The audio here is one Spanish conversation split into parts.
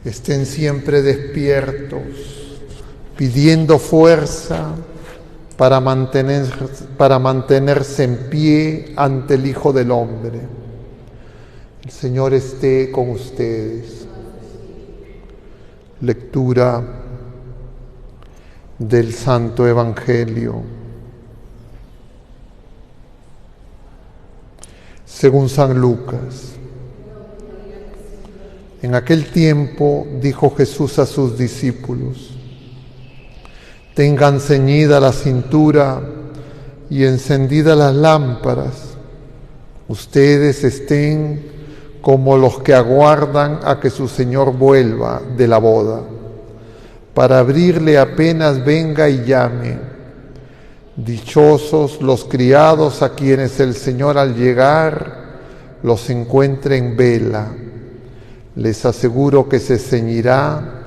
Estén siempre despiertos, pidiendo fuerza para mantenerse en pie ante el Hijo del Hombre. El Señor esté con ustedes. Lectura del Santo Evangelio según San Lucas. En aquel tiempo dijo Jesús a sus discípulos: tengan ceñida la cintura y encendidas las lámparas. Ustedes estén como los que aguardan a que su Señor vuelva de la boda, para abrirle apenas venga y llame. Dichosos los criados a quienes el Señor al llegar los encuentre en vela. Les aseguro que se ceñirá,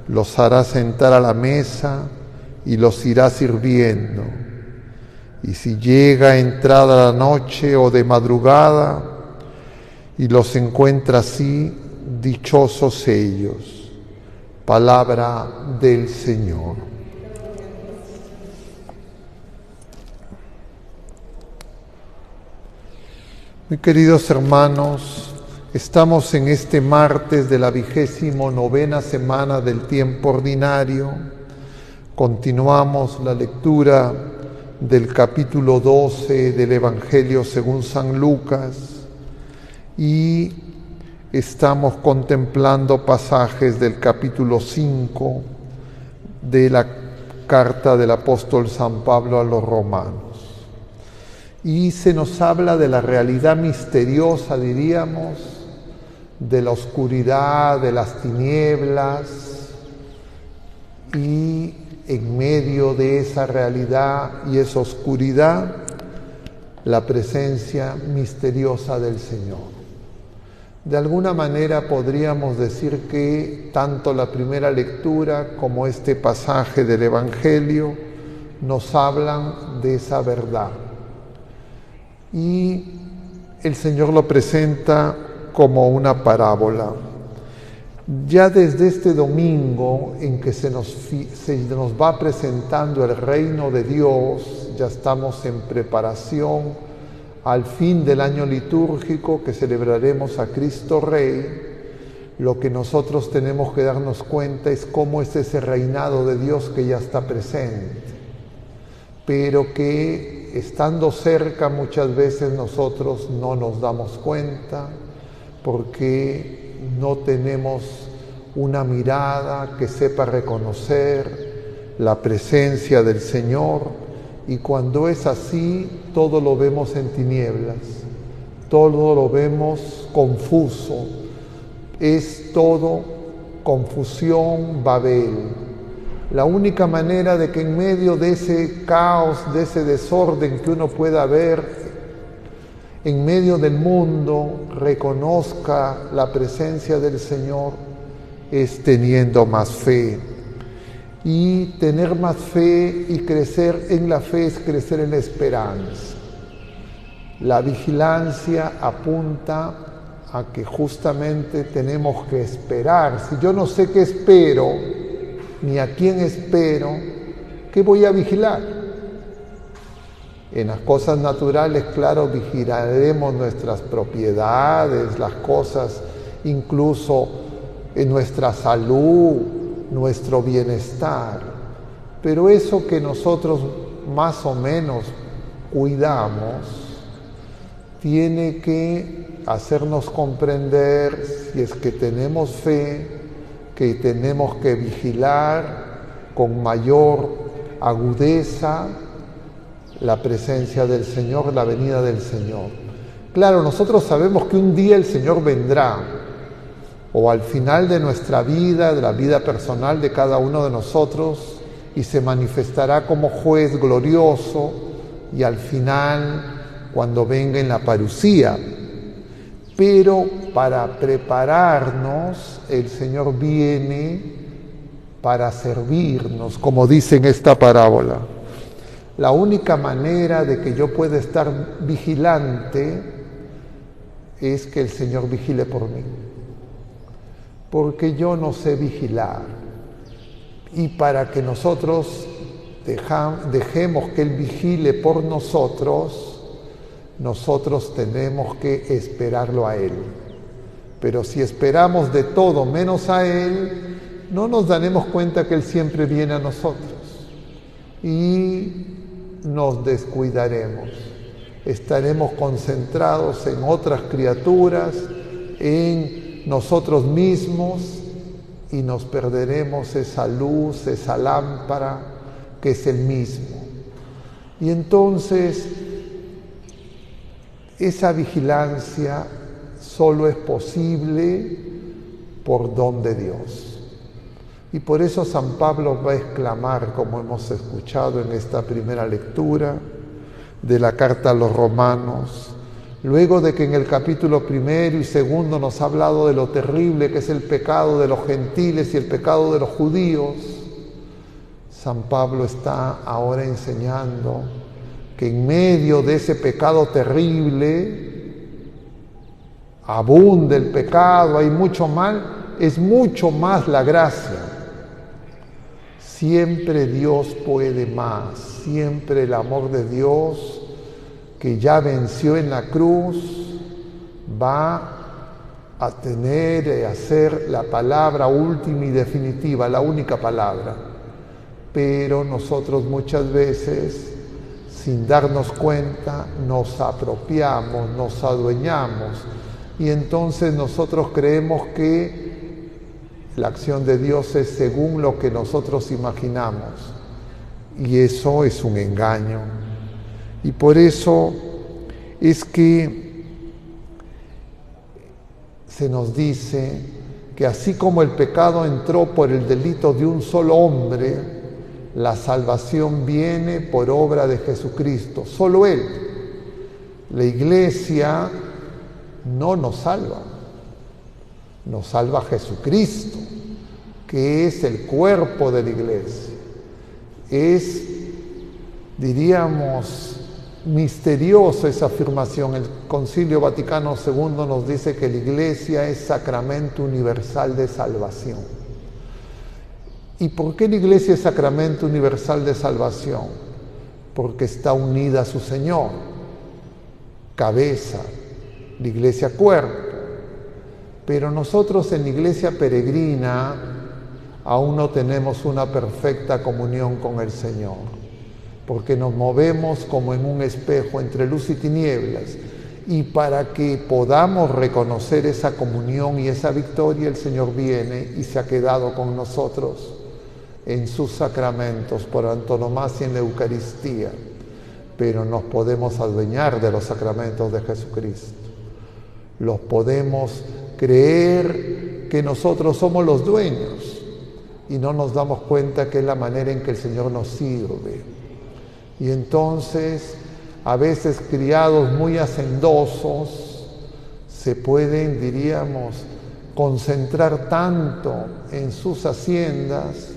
los hará sentar a la mesa y los irá sirviendo. Y si llega entrada la noche o de madrugada y los encuentra así, dichosos ellos. Palabra del Señor. Muy queridos hermanos, estamos en este martes de la 29ª semana del tiempo ordinario. Continuamos la lectura del capítulo 12 del Evangelio según San Lucas y estamos contemplando pasajes del capítulo 5 de la carta del apóstol San Pablo a los romanos. Y se nos habla de la realidad misteriosa, diríamos, de la oscuridad, de las tinieblas, y en medio de esa realidad y esa oscuridad, la presencia misteriosa del Señor. De alguna manera podríamos decir que tanto la primera lectura como este pasaje del Evangelio nos hablan de esa verdad. Y el Señor lo presenta como una parábola. Ya desde este domingo en que se nos va presentando el reino de Dios, ya estamos en preparación al fin del año litúrgico que celebraremos a Cristo Rey. Lo que nosotros tenemos que darnos cuenta es cómo es ese reinado de Dios que ya está presente, pero que estando cerca muchas veces nosotros no nos damos cuenta porque no tenemos una mirada que sepa reconocer la presencia del Señor, y cuando es así todo lo vemos en tinieblas, todo lo vemos confuso, es todo confusión, Babel. La única manera de que en medio de ese caos, de ese desorden que uno pueda ver en medio del mundo, reconozca la presencia del Señor, es teniendo más fe. Y tener más fe y crecer en la fe es crecer en la esperanza. La vigilancia apunta a que justamente tenemos que esperar. Si yo no sé qué espero, ni a quién espero, ¿qué voy a vigilar? En las cosas naturales, claro, vigilaremos nuestras propiedades, las cosas, incluso en nuestra salud, nuestro bienestar. Pero eso que nosotros más o menos cuidamos, tiene que hacernos comprender, si es que tenemos fe, que tenemos que vigilar con mayor agudeza la presencia del Señor, la venida del Señor. Claro, nosotros sabemos que un día el Señor vendrá, o al final de nuestra vida, de la vida personal de cada uno de nosotros, y se manifestará como juez glorioso, y al final, cuando venga en la parucía. Pero para prepararnos, el Señor viene para servirnos, como dice en esta parábola. La única manera de que yo pueda estar vigilante es que el Señor vigile por mí. porque yo no sé vigilar. Y para que nosotros dejemos que Él vigile por nosotros, nosotros tenemos que esperarlo a Él. Pero si esperamos de todo menos a Él, no nos daremos cuenta que Él siempre viene a nosotros y nos descuidaremos. Estaremos concentrados en otras criaturas, en nosotros mismos, y nos perderemos esa luz, esa lámpara que es el mismo. Y entonces esa vigilancia solo es posible por don de Dios. Y por eso San Pablo va a exclamar, como hemos escuchado en esta primera lectura de la carta a los Romanos, luego de que en el capítulo 1 y 2 nos ha hablado de lo terrible que es el pecado de los gentiles y el pecado de los judíos, San Pablo está ahora enseñando que en medio de ese pecado terrible abunda el pecado, hay mucho mal, es mucho más la gracia. Siempre Dios puede más, siempre el amor de Dios que ya venció en la cruz va a tener, a ser la palabra última y definitiva, la única palabra. Pero nosotros muchas veces, sin darnos cuenta, nos apropiamos, nos adueñamos, y entonces nosotros creemos que la acción de Dios es según lo que nosotros imaginamos, y eso es un engaño. Y por eso es que se nos dice que así como el pecado entró por el delito de un solo hombre, la salvación viene por obra de Jesucristo, solo Él. La Iglesia no nos salva, nos salva Jesucristo, que es el cuerpo de la Iglesia. Es, diríamos, misteriosa esa afirmación. El Concilio Vaticano II nos dice que la Iglesia es sacramento universal de salvación. ¿Y por qué la Iglesia es sacramento universal de salvación? Porque está unida a su Señor, cabeza, la Iglesia cuerpo. Pero nosotros en la Iglesia peregrina aún no tenemos una perfecta comunión con el Señor, porque nos movemos como en un espejo entre luz y tinieblas, y para que podamos reconocer esa comunión y esa victoria, el Señor viene y se ha quedado con nosotros en sus sacramentos, por antonomasia en la Eucaristía, pero nos podemos adueñar de los sacramentos de Jesucristo. Los podemos creer que nosotros somos los dueños y no nos damos cuenta que es la manera en que el Señor nos sirve. Y entonces, a veces criados muy hacendosos se pueden, diríamos, concentrar tanto en sus haciendas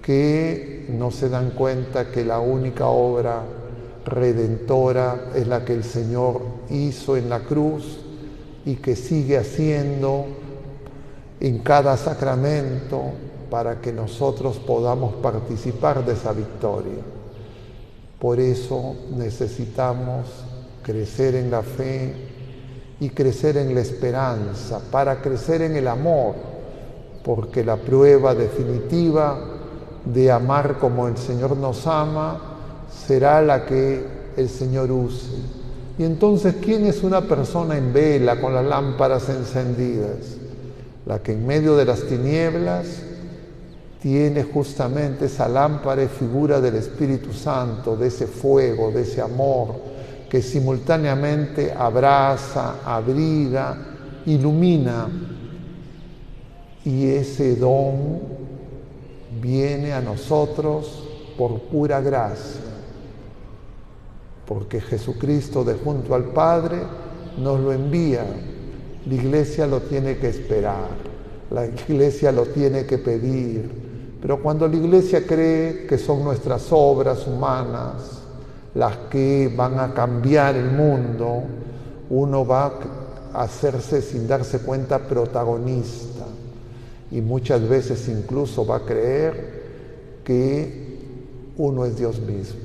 que no se dan cuenta que la única obra redentora es la que el Señor hizo en la cruz y que sigue haciendo en cada sacramento para que nosotros podamos participar de esa victoria. Por eso necesitamos crecer en la fe y crecer en la esperanza, para crecer en el amor, porque la prueba definitiva de amar como el Señor nos ama será la que el Señor use. Y entonces, ¿quién es una persona en vela con las lámparas encendidas? La que en medio de las tinieblas tiene justamente esa lámpara y figura del Espíritu Santo, de ese fuego, de ese amor, que simultáneamente abraza, abriga, ilumina. Y ese don viene a nosotros por pura gracia, porque Jesucristo de junto al Padre nos lo envía. La Iglesia lo tiene que esperar, la Iglesia lo tiene que pedir. Pero cuando la Iglesia cree que son nuestras obras humanas las que van a cambiar el mundo, uno va a hacerse, sin darse cuenta, protagonista. y muchas veces incluso va a creer que uno es Dios mismo.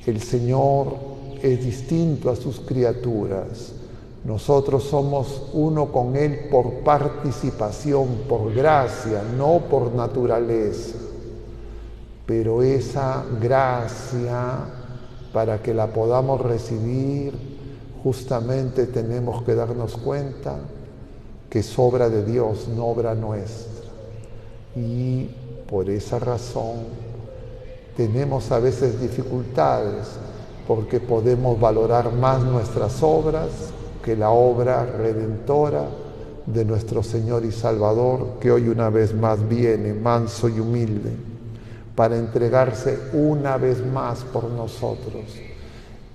El Señor es distinto a sus criaturas. Nosotros somos uno con Él por participación, por gracia, no por naturaleza. Pero esa gracia, para que la podamos recibir, justamente tenemos que darnos cuenta que es obra de Dios, no obra nuestra. Y por esa razón tenemos a veces dificultades, porque podemos valorar más nuestras obras que la obra redentora de nuestro Señor y Salvador, que hoy una vez más viene manso y humilde para entregarse una vez más por nosotros,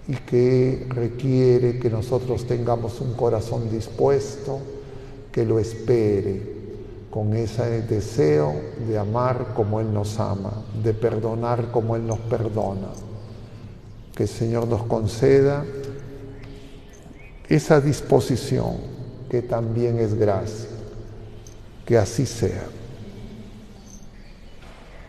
y que requiere que nosotros tengamos un corazón dispuesto, que lo espere, con ese deseo de amar como Él nos ama, de perdonar como Él nos perdona. Que el Señor nos conceda esa disposición, que también es gracia. Que así sea.